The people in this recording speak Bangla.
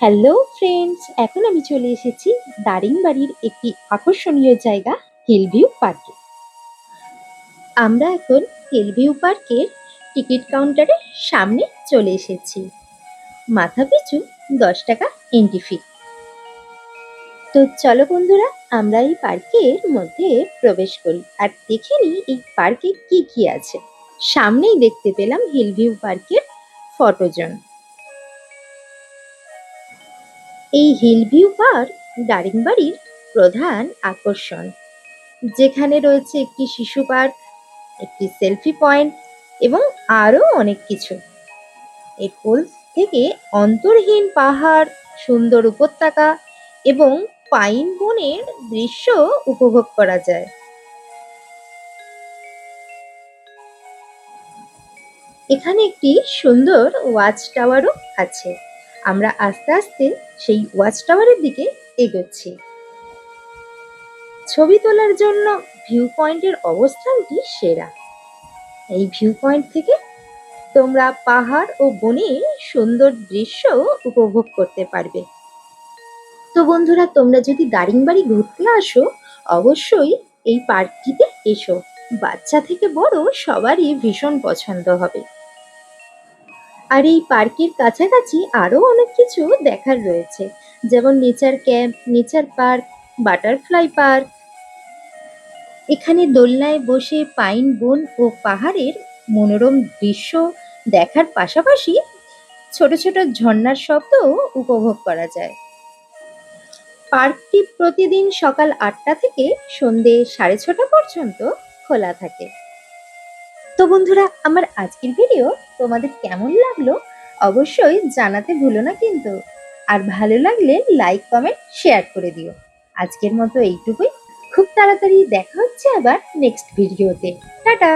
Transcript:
হ্যালো ফ্রেন্ডস, এখন আমি চলে এসেছি দারিংবাড়ির একটি আকর্ষণীয় জায়গা হিলভিউ পার্কে। আমরা এখন হিলভিউ পার্কের টিকিট কাউন্টারের সামনে চলে এসেছি। মাথাপিছু 10 টাকা এন্ট্রি ফি। তো চলো বন্ধুরা, আমরা এই পার্কের মধ্যে প্রবেশ করি আর দেখে নিই এই পার্কে কি কি আছে। সামনেই দেখতে পেলাম হিলভিউ পার্কের ফটো জোন। এই হিলভিউ পার্ক দারিংবাড়ির প্রধান আকর্ষণ, যেখানে রয়েছে একটি শিশু পার্ক, একটি সেলফি পয়েন্ট এবং আরও অনেক কিছু। এর কোল থেকে অন্তর্হীন পাহাড়, সুন্দর উপত্যকা এবং পাইন বনের দৃশ্য উপভোগ করা যায়। এখানে একটি সুন্দর ওয়াচ টাওয়ারও আছে। আমরা আস্তে আস্তে সেই ওয়াচ টাওয়ারের দিকে এগোচ্ছি। ছবি তোলার জন্য ভিউ পয়েন্টের অবস্থানটি সেরা। এই ভিউ পয়েন্ট থেকে তোমরা পাহাড় ও বনের সুন্দর দৃশ্য উপভোগ করতে পারবে। তো বন্ধুরা, তোমরা যদি দারিংবাড়ি ঘুরতে আসো, অবশ্যই এই পার্কটিতে এসো। বাচ্চা থেকে বড় সবারই ভীষণ পছন্দ হবে। আর এই পার্কের কাছাকাছি আরো অনেক কিছু দেখার রয়েছে, যেমন nature camp, nature park, butterfly park. এখানে দোলনায় বসে পাইন বন ও পাহাড়ের মনোরম দৃশ্য দেখার পাশাপাশি ছোট ছোট ঝর্ণার শব্দও উপভোগ করা যায়। পার্কটি প্রতিদিন সকাল 8টা থেকে সন্ধে 6:30 পর্যন্ত খোলা থাকে। তো বন্ধুরা, আমার আজকের ভিডিও তোমাদের কেমন লাগলো অবশ্যই জানাতে ভুলো না কিন্তু। আর ভালো লাগলে লাইক, কমেন্ট, শেয়ার করে দিও। আজকের মতো এইটুকুই। খুব তাড়াতাড়ি দেখা হচ্ছে আবার নেক্সট ভিডিওতে। টাটা।